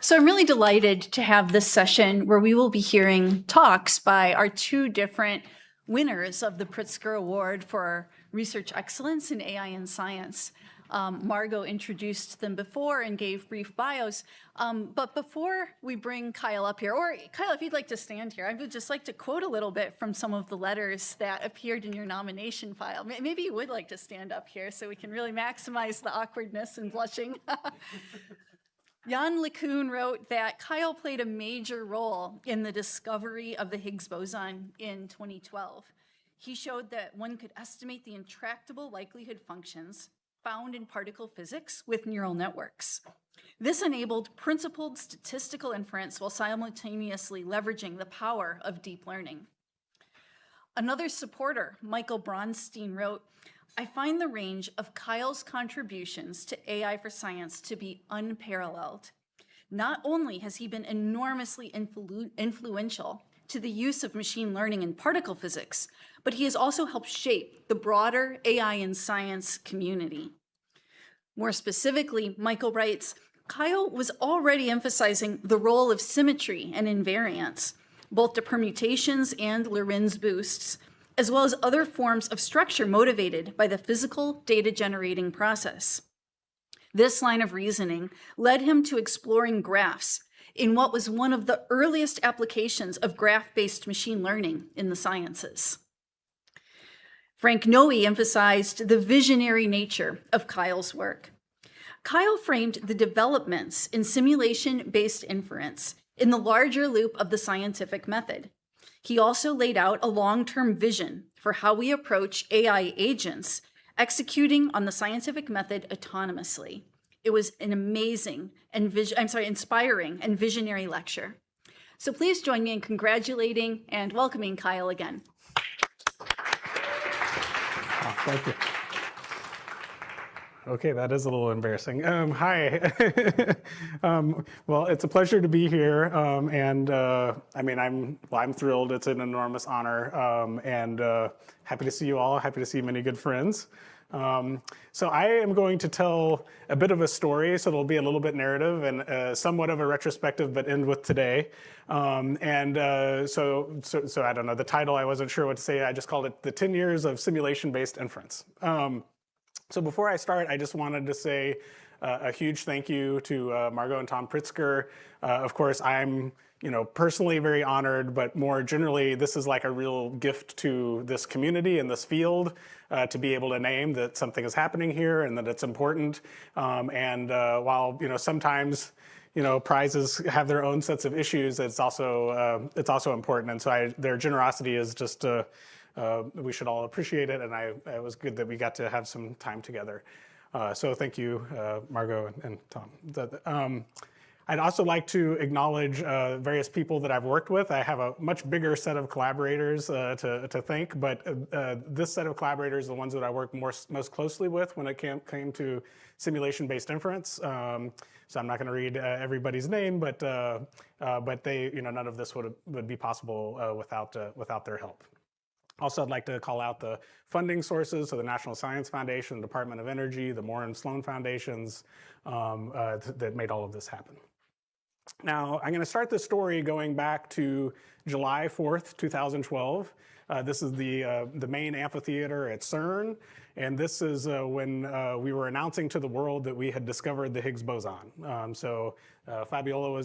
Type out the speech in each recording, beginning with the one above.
So I'm really delighted to have this session where we will be hearing talks by our two different winners of the Pritzker Award for Research Excellence in AI and Science. Margot introduced them before and gave brief bios. But before we bring Kyle up here, or Kyle, if you'd like to stand here, I would just like to quote a little bit from some of the letters that appeared in your nomination file. Maybe you would like to stand up here so we can really maximize the awkwardness and blushing. Jan LeCun wrote that Kyle played a major role in the discovery of the Higgs boson in 2012. He showed that one could estimate the intractable likelihood functions found in particle physics with neural networks. This enabled principled statistical inference while simultaneously leveraging the power of deep learning. Another supporter, Michael Bronstein, wrote, I find the range of Kyle's contributions to AI for science to be unparalleled. Not only has he been enormously influential to the use of machine learning in particle physics, but he has also helped shape the broader AI and science community. More specifically, Michael writes, Kyle was already emphasizing the role of symmetry and invariance, both to permutations and Lorentz boosts, as well as other forms of structure motivated by the physical data generating process. This line of reasoning led him to exploring graphs in what was one of the earliest applications of graph-based machine learning in the sciences. Frank Noe emphasized the visionary nature of Kyle's work. Kyle framed the developments in simulation-based inference in the larger loop of the scientific method. He also laid out a long-term vision for how we approach AI agents executing on the scientific method autonomously. It was an amazing and inspiring and visionary lecture. So please join me in congratulating and welcoming Kyle again. Oh, thank you. Okay, that is a little embarrassing. Hi. Well, it's a pleasure to be here, I'm thrilled. It's an enormous honor, and happy to see you all. Happy to see many good friends. So I am going to tell a bit of a story, so it'll be a little bit narrative and somewhat of a retrospective, but end with today. So I don't know, the title, I wasn't sure what to say. I just called it The 10 Years of Simulation-Based Inference. So before I start, I just wanted to say a huge thank you to Margot and Tom Pritzker. Of course, I'm personally very honored, but more generally, this is like a real gift to this community and this field to be able to name that something is happening here and that it's important. While sometimes prizes have their own sets of issues, it's also important. And so their generosity is just we should all appreciate it, and it was good that we got to have some time together. So thank you, Margot and Tom. I'd also like to acknowledge various people that I've worked with. I have a much bigger set of collaborators to thank, but this set of collaborators are the ones that I work most closely with when it came to simulation-based inference. So I'm not going to read everybody's name, but they, none of this would be possible without their help. Also, I'd like to call out the funding sources, so the National Science Foundation, the Department of Energy, the Moore and Sloan Foundations that made all of this happen. Now, I'm going to start this story going back to July 4th, 2012. This is the main amphitheater at CERN, and this is when we were announcing to the world that we had discovered the Higgs boson. Fabiola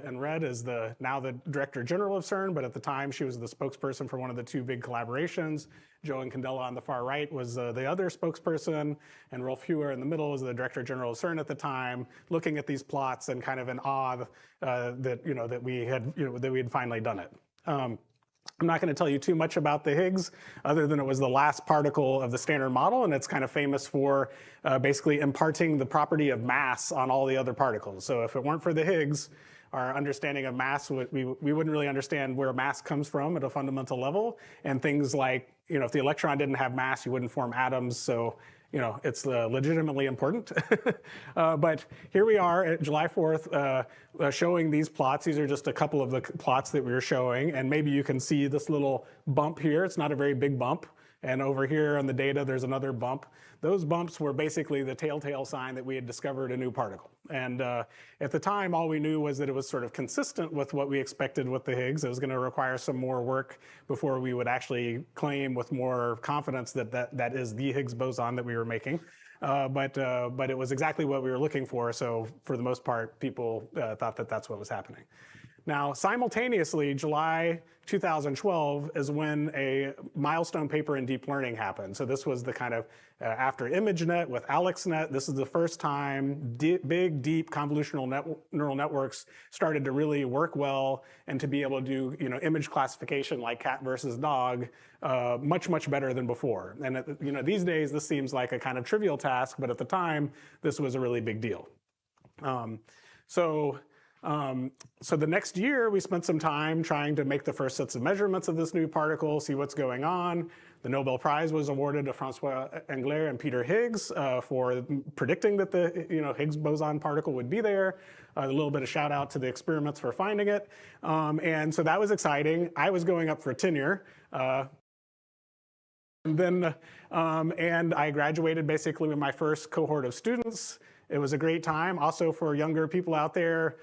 in red is now the Director General of CERN, but at the time she was the spokesperson for one of the two big collaborations. Joe and Candela on the far right was the other spokesperson, and Rolf Huer in the middle was the Director General of CERN at the time, looking at these plots and kind of in awe that we had finally done it. I'm not going to tell you too much about the Higgs, other than it was the last particle of the Standard Model, and it's kind of famous for basically imparting the property of mass on all the other particles. So if it weren't for the Higgs, our understanding of mass, we wouldn't really understand where mass comes from at a fundamental level. And things like, if the electron didn't have mass, you wouldn't form atoms. So it's legitimately important. But here we are at July 4th showing these plots. These are just a couple of the plots that we were showing. And maybe you can see this little bump here. It's not a very big bump. And over here on the data, there's another bump. Those bumps were basically the telltale sign that we had discovered a new particle. And at the time, all we knew was that it was sort of consistent with what we expected with the Higgs. It was going to require some more work before we would actually claim with more confidence that that is the Higgs boson that we were making. But it was exactly what we were looking for. So for the most part, people thought that that's what was happening. Now, simultaneously, July 2012 is when a milestone paper in deep learning happened. So this was the kind of, after ImageNet with AlexNet, this is the first time big, deep convolutional neural networks started to really work well and to be able to do image classification like cat versus dog much, much better than before. And these days, this seems like a kind of trivial task, but at the time, this was a really big deal. So the next year, we spent some time trying to make the first sets of measurements of this new particle, see what's going on. The Nobel Prize was awarded to Francois Englert and Peter Higgs for predicting that the Higgs boson particle would be there. A little bit of shout out to the experiments for finding it. And so that was exciting. I was going up for tenure. And I graduated basically with my first cohort of students. It was a great time. Also for younger people out there,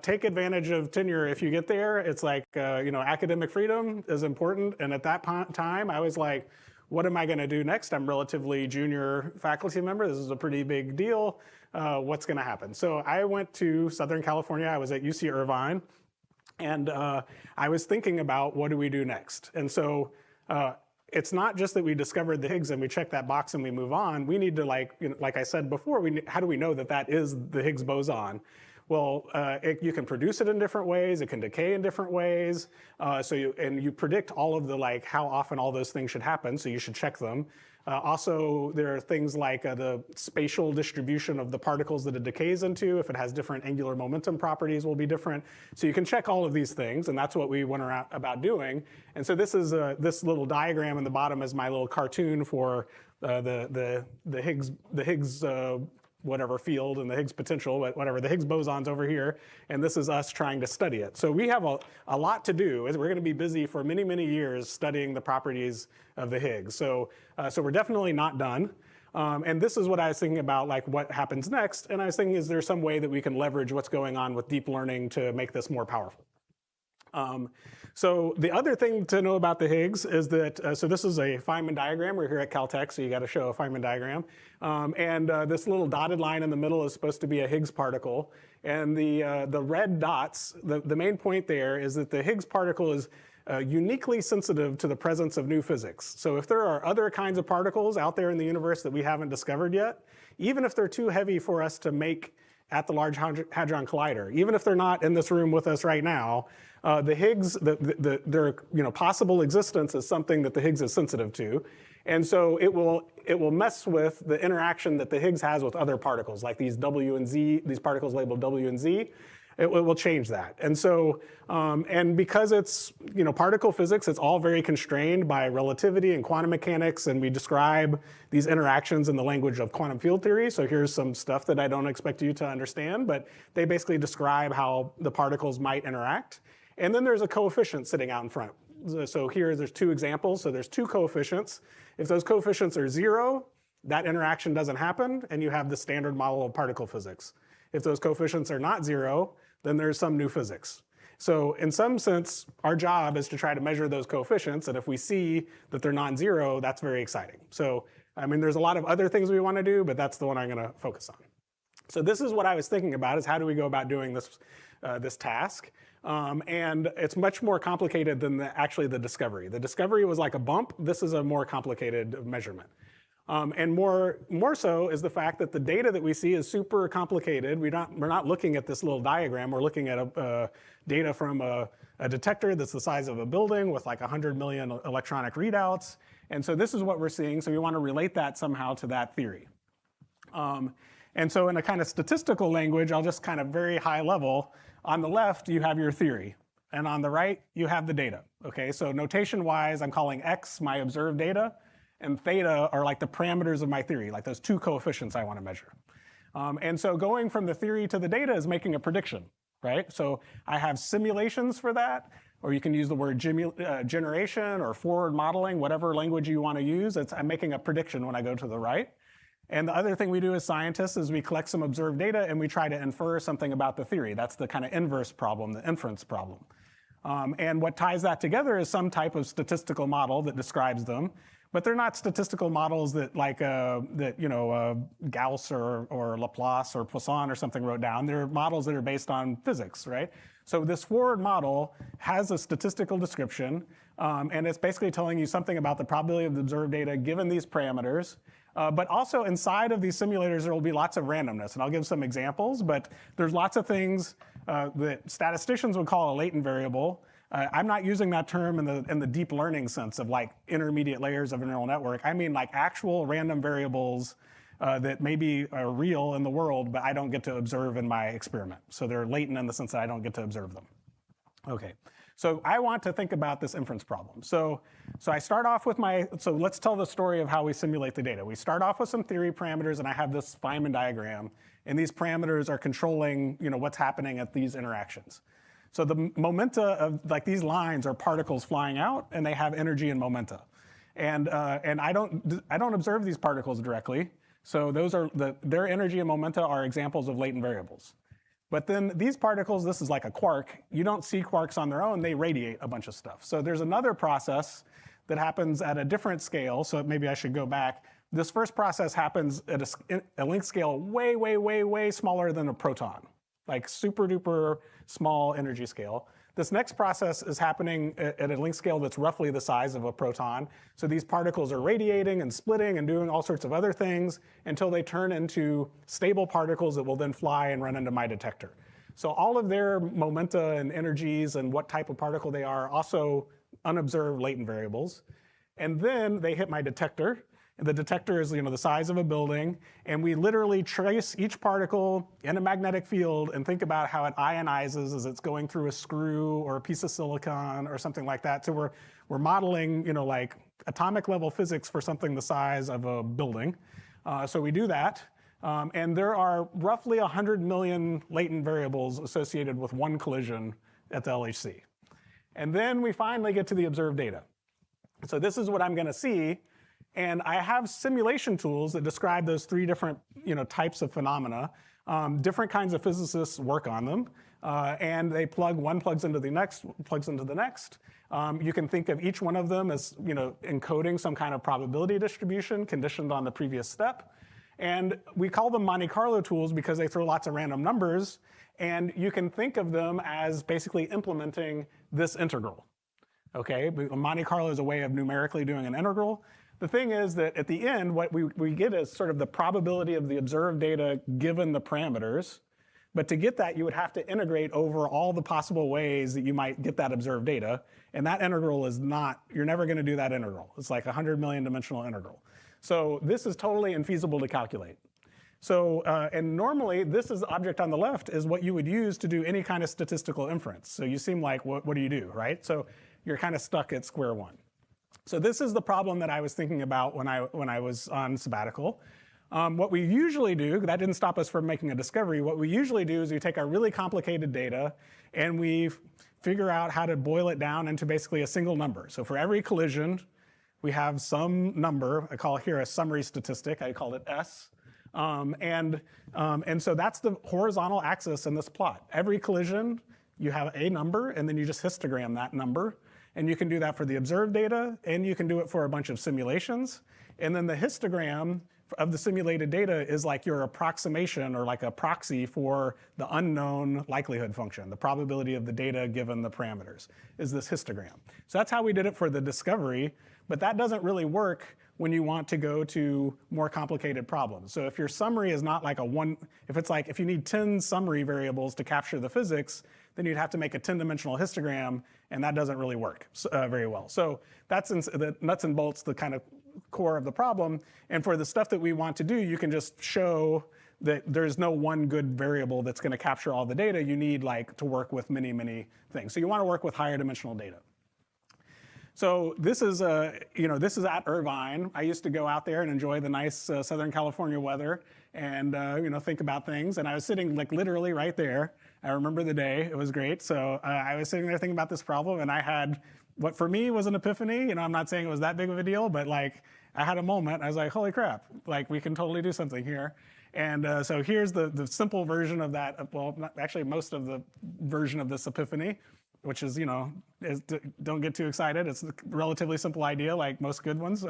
take advantage of tenure if you get there. It's like, academic freedom is important. And at that time, I was like, what am I going to do next? I'm relatively junior faculty member. This is a pretty big deal. What's going to happen? So I went to Southern California. I was at UC Irvine. And I was thinking about what do we do next? And so it's not just that we discovered the Higgs and we check that box and we move on. We need to, like I said before, how do we know that that is the Higgs boson? Well, you can produce it in different ways. It can decay in different ways. You predict all of the how often all those things should happen. So you should check them. Also, there are things like the spatial distribution of the particles that it decays into. If it has different angular momentum properties, will be different. So you can check all of these things, and that's what we went about doing. And so this is this little diagram in the bottom is my little cartoon for the Higgs whatever field and the Higgs potential, whatever, the Higgs boson's over here, and this is us trying to study it. So we have a lot to do. We're going to be busy for many, many years studying the properties of the Higgs. So we're definitely not done. And this is what I was thinking about, what happens next. And I was thinking, is there some way that we can leverage what's going on with deep learning to make this more powerful? So the other thing to know about the Higgs is that, so this is a Feynman diagram. We're here at Caltech, so you got to show a Feynman diagram. This little dotted line in the middle is supposed to be a Higgs particle. And the red dots, the main point there is that the Higgs particle is uniquely sensitive to the presence of new physics. So if there are other kinds of particles out there in the universe that we haven't discovered yet, even if they're too heavy for us to make at the Large Hadron Collider, even if they're not in this room with us right now, the Higgs, their possible existence is something that the Higgs is sensitive to, and so it will mess with the interaction that the Higgs has with other particles, like these W and Z, these particles labeled W and Z. It will change that, and so and because it's particle physics, it's all very constrained by relativity and quantum mechanics, and we describe these interactions in the language of quantum field theory. So here's some stuff that I don't expect you to understand, but they basically describe how the particles might interact. And then there's a coefficient sitting out in front. So there's two examples. So there's two coefficients. If those coefficients are 0, that interaction doesn't happen, and you have the standard model of particle physics. If those coefficients are not 0, then there's some new physics. So in some sense, our job is to try to measure those coefficients, and if we see that they're non-zero, that's very exciting. So, there's a lot of other things we want to do, but that's the one I'm going to focus on. So this is what I was thinking about, is how do we go about doing this task? And it's much more complicated than actually the discovery. The discovery was like a bump. This is a more complicated measurement. And more so is the fact that the data that we see is super complicated. We're not looking at this little diagram. We're looking at data from a detector that's the size of a building with like 100 million electronic readouts. And so this is what we're seeing. So we want to relate that somehow to that theory. And so in a kind of statistical language, I'll just kind of very high level. On the left, you have your theory. And on the right, you have the data. Okay, so notation-wise, I'm calling X my observed data, and theta are like the parameters of my theory, like those two coefficients I want to measure. And so going from the theory to the data is making a prediction, right? So I have simulations for that, or you can use the word generation or forward modeling, whatever language you want to use. I'm making a prediction when I go to the right. And the other thing we do as scientists is we collect some observed data and we try to infer something about the theory. That's the kind of inverse problem, the inference problem. And what ties that together is some type of statistical model that describes them. But they're not statistical models that Gauss or Laplace or Poisson or something wrote down. They're models that are based on physics, right? So this forward model has a statistical description, and it's basically telling you something about the probability of the observed data given these parameters. But also inside of these simulators, there will be lots of randomness. And I'll give some examples, but there's lots of things that statisticians would call a latent variable. I'm not using that term in the deep learning sense of like intermediate layers of a neural network. I mean like actual random variables that maybe are real in the world, but I don't get to observe in my experiment. So they're latent in the sense that I don't get to observe them. Okay, so I want to think about this inference problem. So I start off with so let's tell the story of how we simulate the data. We start off with some theory parameters, and I have this Feynman diagram, and these parameters are controlling what's happening at these interactions. So the momenta of like these lines are particles flying out, and they have energy and momenta. And I don't observe these particles directly. So those are their energy and momenta are examples of latent variables. But then these particles, this is like a quark. You don't see quarks on their own. They radiate a bunch of stuff. So there's another process that happens at a different scale. So maybe I should go back. This first process happens at a length scale way, way, way, way smaller than a proton, like super duper small energy scale. This next process is happening at a length scale that's roughly the size of a proton. So these particles are radiating and splitting and doing all sorts of other things until they turn into stable particles that will then fly and run into my detector. So all of their momenta and energies and what type of particle they are also unobserved latent variables. And then they hit my detector. And the detector is the size of a building, and we literally trace each particle in a magnetic field and think about how it ionizes as it's going through a screw or a piece of silicon or something like that. So we're modeling like atomic level physics for something the size of a building. So we do that, and there are roughly 100 million latent variables associated with one collision at the LHC. And then we finally get to the observed data. So this is what I'm going to see. And I have simulation tools that describe those three different types of phenomena. Different kinds of physicists work on them. And one plugs into the next, plugs into the next. You can think of each one of them as encoding some kind of probability distribution conditioned on the previous step. And we call them Monte Carlo tools because they throw lots of random numbers. And you can think of them as basically implementing this integral. Okay, Monte Carlo is a way of numerically doing an integral. The thing is that at the end, what we get is sort of the probability of the observed data given the parameters. But to get that, you would have to integrate over all the possible ways that you might get that observed data. And that integral is you're never going to do that integral. It's like a 100 million dimensional integral. So this is totally infeasible to calculate. So, and normally, this is the object on the left is what you would use to do any kind of statistical inference. So you seem like, what do you do, right? So you're kind of stuck at square one. So this is the problem that I was thinking about when I was on sabbatical. What we usually do, that didn't stop us from making a discovery, what we usually do is we take our really complicated data and we figure out how to boil it down into basically a single number. So for every collision, we have some number, I call here a summary statistic, I call it S. And so that's the horizontal axis in this plot. Every collision, you have a number, and then you just histogram that number. And you can do that for the observed data, and you can do it for a bunch of simulations. And then the histogram of the simulated data is like your approximation or like a proxy for the unknown likelihood function, the probability of the data given the parameters, is this histogram. So that's how we did it for the discovery, but that doesn't really work when you want to go to more complicated problems. So if your summary is not like if you need 10 summary variables to capture the physics, then you'd have to make a 10-dimensional histogram, and that doesn't really work very well. So that's the nuts and bolts, the kind of core of the problem. And for the stuff that we want to do, you can just show that there's no one good variable that's going to capture all the data. You need to work with many, many things. So you want to work with higher dimensional data. So this is this is at Irvine. I used to go out there and enjoy the nice Southern California weather and think about things. And I was sitting like literally right there. I remember the day. It was great. So I was sitting there thinking about this problem, and I had what for me was an epiphany. I'm not saying it was that big of a deal, but like I had a moment. I was like, holy crap! Like we can totally do something here. And so here's the simple version of that. Well, actually, most of the version of this epiphany, which is, don't get too excited. It's a relatively simple idea, like most good ones.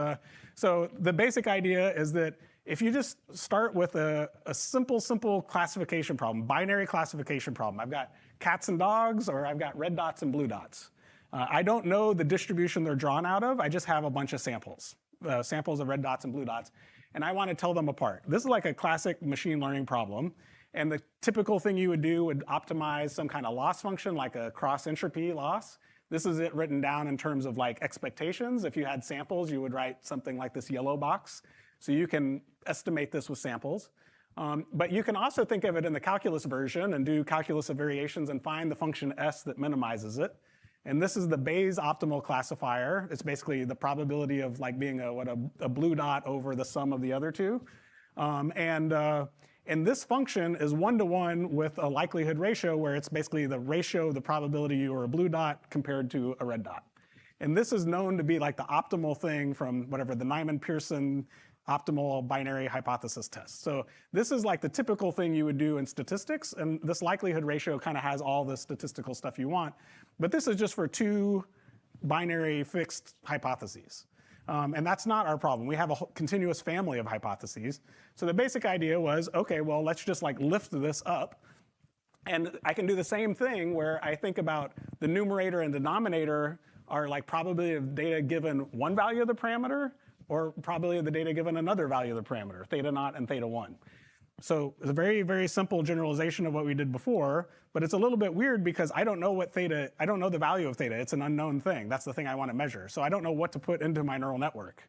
So the basic idea is that if you just start with a simple classification problem, binary classification problem. I've got cats and dogs, or I've got red dots and blue dots. I don't know the distribution they're drawn out of. I just have a bunch of samples, samples of red dots and blue dots, and I want to tell them apart. This is like a classic machine learning problem. And the typical thing you would do would optimize some kind of loss function, like a cross entropy loss. This is it written down in terms of like expectations. If you had samples, you would write something like this yellow box. So you can estimate this with samples. But you can also think of it in the calculus version and do calculus of variations and find the function S that minimizes it. And this is the Bayes optimal classifier. It's basically the probability of like being a blue dot over the sum of the other two. And this function is 1-to-1 with a likelihood ratio where it's basically the ratio of the probability you are a blue dot compared to a red dot. And this is known to be like the optimal thing from whatever the Nyman-Pearson optimal binary hypothesis test. So this is like the typical thing you would do in statistics. And this likelihood ratio kind of has all the statistical stuff you want. But this is just for two binary fixed hypotheses. And that's not our problem. We have a continuous family of hypotheses. So the basic idea was, okay, well, let's just like lift this up. And I can do the same thing where I think about the numerator and denominator are like probability of data given one value of the parameter or probability of the data given another value of the parameter, theta naught and theta 1. So it's a very, very simple generalization of what we did before, but it's a little bit weird because I don't know I don't know the value of theta. It's an unknown thing. That's the thing I want to measure. So I don't know what to put into my neural network.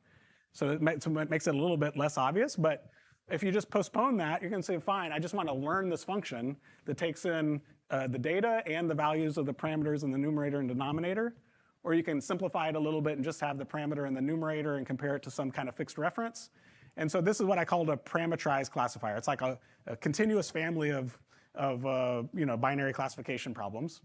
So it makes it a little bit less obvious, but if you just postpone that, you can say, fine, I just want to learn this function that takes in the data and the values of the parameters in the numerator and denominator. Or you can simplify it a little bit and just have the parameter in the numerator and compare it to some kind of fixed reference. And so this is what I called a parametrized classifier. It's like a continuous family of binary classification problems.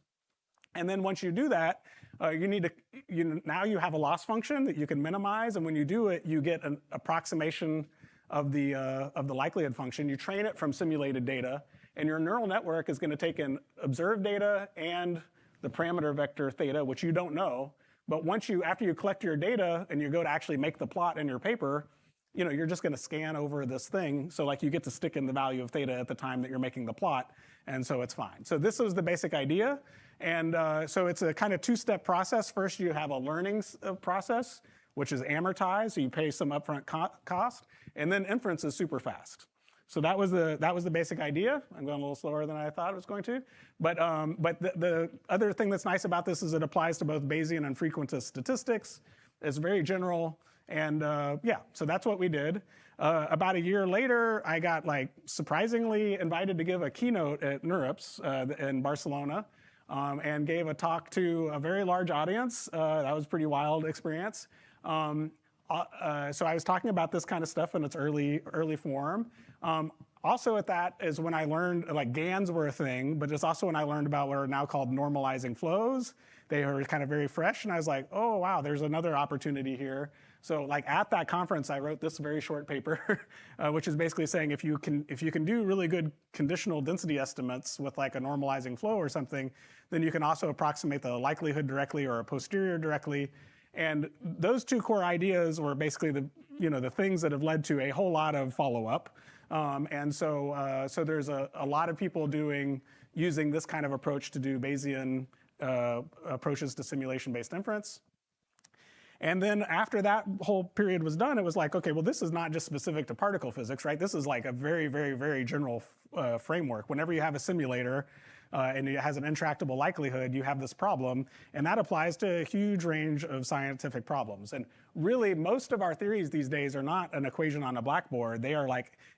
And then once you do that, now you have a loss function that you can minimize. And when you do it, you get an approximation of the likelihood function. You train it from simulated data, and your neural network is going to take in observed data and the parameter vector theta, which you don't know. But after you collect your data and you go to actually make the plot in your paper, you're just going to scan over this thing. So like you get to stick in the value of theta at the time that you're making the plot. And so it's fine. So this was the basic idea. And so it's a kind of two-step process. First, you have a learning process, which is amortized. So you pay some upfront cost. And then inference is super fast. So that was the basic idea. I'm going a little slower than I thought I was going to. But the other thing that's nice about this is it applies to both Bayesian and frequentist statistics. It's very general. And so that's what we did. About a year later, I got surprisingly invited to give a keynote at NeurIPS in Barcelona and gave a talk to a very large audience. That was a pretty wild experience. So I was talking about this kind of stuff in its early form. Also at that is when I learned GANs were a thing, but it's also when I learned about what are now called normalizing flows. They were kind of very fresh, and I was like, oh wow, there's another opportunity here. So at that conference, I wrote this very short paper, which is basically saying if you can do really good conditional density estimates with a normalizing flow or something, then you can also approximate the likelihood directly or a posterior directly. And those two core ideas were basically the things that have led to a whole lot of follow-up. And so there's a lot of people using this kind of approach to do Bayesian approaches to simulation-based inference. And then after that whole period was done, it was like, okay, well, this is not just specific to particle physics, right? This is like a very, very, very general framework. Whenever you have a simulator and it has an intractable likelihood, you have this problem. And that applies to a huge range of scientific problems. And really, most of our theories these days are not an equation on a blackboard. They are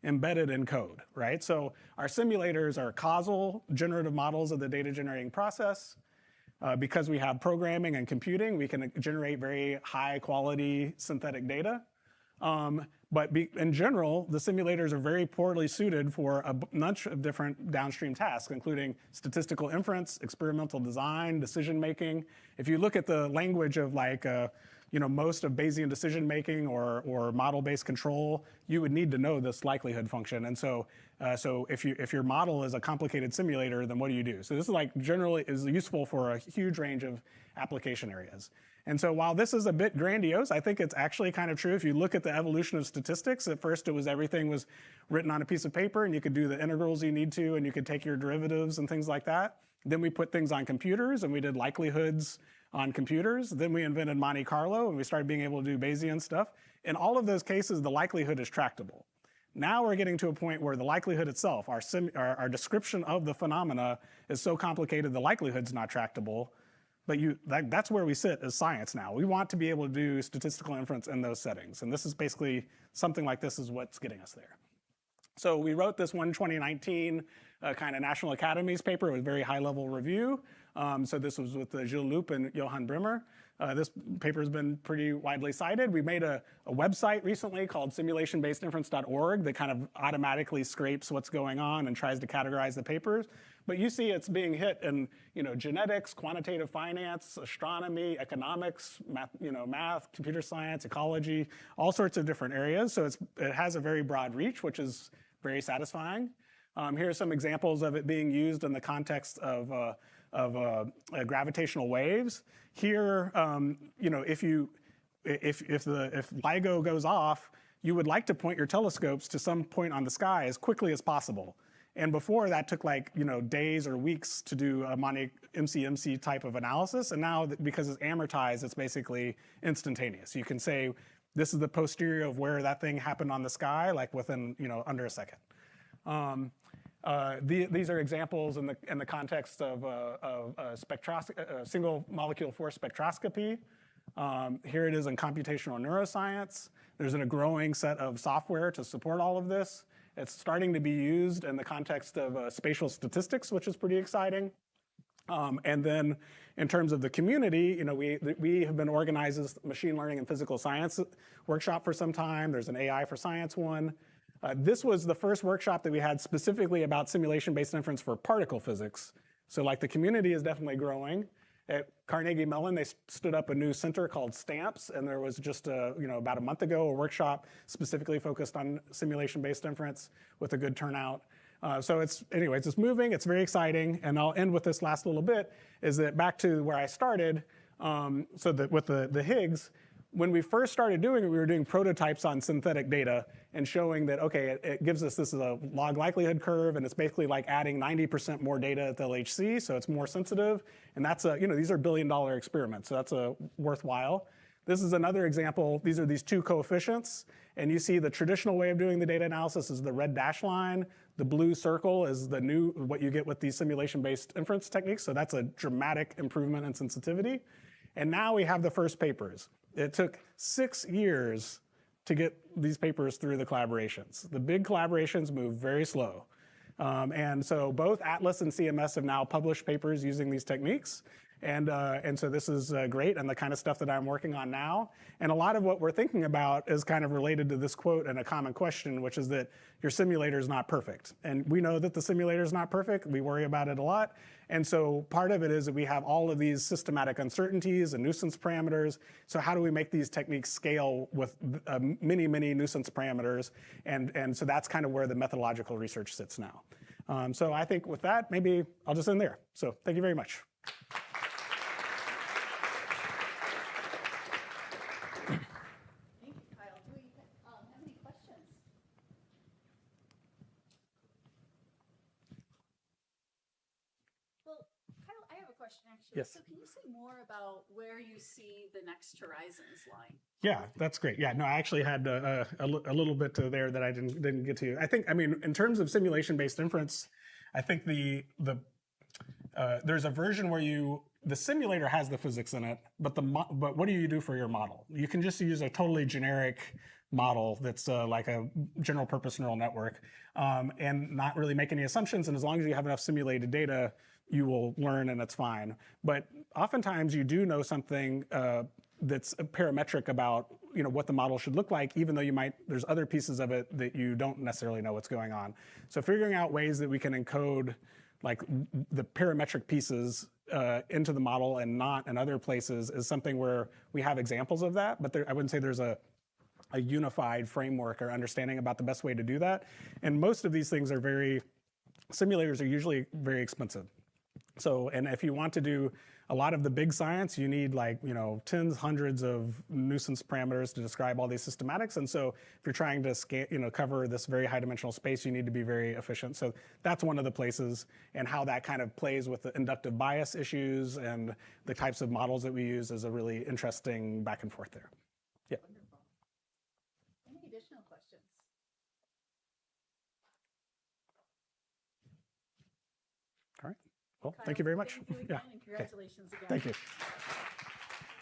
embedded in code, right? So our simulators are causal generative models of the data generating process. Because we have programming and computing, we can generate very high quality synthetic data. In general, the simulators are very poorly suited for a bunch of different downstream tasks, including statistical inference, experimental design, decision making. If you look at the language of most of Bayesian decision making or model-based control, you would need to know this likelihood function. And so if your model is a complicated simulator, then what do you do? So this is generally is useful for a huge range of application areas. And so while this is a bit grandiose, I think it's actually kind of true. If you look at the evolution of statistics, at first everything was written on a piece of paper, and you could do the integrals you need to, and you could take your derivatives and things like that. Then we put things on computers, and we did likelihoods on computers. Then we invented Monte Carlo, and we started being able to do Bayesian stuff. In all of those cases, the likelihood is tractable. Now we're getting to a point where the likelihood itself, our description of the phenomena, is so complicated the likelihood's not tractable. But that's where we sit as science now. We want to be able to do statistical inference in those settings. And this is basically something like this is what's getting us there. So we wrote this one 2019 kind of National Academies paper. It was a very high-level review. So this was with Gilles Loup and Johan Brimmer. This paper has been pretty widely cited. We made a website recently called simulationbasedinference.org that kind of automatically scrapes what's going on and tries to categorize the papers. But you see it's being hit in genetics, quantitative finance, astronomy, economics, math, computer science, ecology, all sorts of different areas. So it has a very broad reach, which is very satisfying. Here are some examples of it being used in the context of gravitational waves. Here, if LIGO goes off, you would like to point your telescopes to some point on the sky as quickly as possible. And before that took days or weeks to do a MCMC type of analysis. And now because it's amortized, it's basically instantaneous. You can say, this is the posterior of where that thing happened on the sky, within under a second. These are examples in the context of single molecule force spectroscopy. Here it is in computational neuroscience. There's a growing set of software to support all of this. It's starting to be used in the context of spatial statistics, which is pretty exciting. And then in terms of the community, we have been organized as machine learning and physical science workshop for some time. There's an AI for science one. This was the first workshop that we had specifically about simulation-based inference for particle physics. So the community is definitely growing. At Carnegie Mellon, they stood up a new center called STAMPS, and there was just about a month ago a workshop specifically focused on simulation-based inference with a good turnout. So it's moving. It's very exciting, and I'll end with this last little bit. Is that back to where I started? With the Higgs. When we first started doing it, we were doing prototypes on synthetic data and showing that, okay, it gives us this is a log likelihood curve, and it's basically like adding 90% more data at the LHC, so it's more sensitive. And that's these are billion-dollar experiments, so that's worthwhile. This is another example. These are these two coefficients, and you see the traditional way of doing the data analysis is the red dash line. The blue circle is what you get with these simulation-based inference techniques, so that's a dramatic improvement in sensitivity. And now we have the first papers. It took 6 years to get these papers through the collaborations. The big collaborations move very slow. And so both Atlas and CMS have now published papers using these techniques. And so this is great and the kind of stuff that I'm working on now. And a lot of what we're thinking about is kind of related to this quote and a common question, which is that your simulator is not perfect. And we know that the simulator is not perfect. We worry about it a lot. And so part of it is that we have all of these systematic uncertainties and nuisance parameters. So how do we make these techniques scale with many, many nuisance parameters? And so that's kind of where the methodological research sits now. So I think with that, maybe I'll just end there. So thank you very much. Yes. So can you say more about where you see the next horizons lying? Yeah, that's great. Yeah, no, I actually had a little bit there that I didn't get to. I think, in terms of simulation-based inference, I think there's a version where the simulator has the physics in it, but what do you do for your model? You can just use a totally generic model that's like a general purpose neural network and not really make any assumptions. And as long as you have enough simulated data, you will learn and it's fine. But oftentimes you do know something that's parametric about what the model should look like, even though there's other pieces of it that you don't necessarily know what's going on. So figuring out ways that we can encode like the parametric pieces into the model and not in other places is something where we have examples of that, but I wouldn't say there's a unified framework or understanding about the best way to do that. And most of these things simulators are usually very expensive. So, and if you want to do a lot of the big science, you need tens, hundreds of nuisance parameters to describe all these systematics. And so if you're trying to cover this very high dimensional space, you need to be very efficient. So that's one of the places, and how that kind of plays with the inductive bias issues and the types of models that we use is a really interesting back and forth there. Yeah. Wonderful. Any additional questions? All right. Well, thank you very much. Thank you again, and congratulations again. Thank you.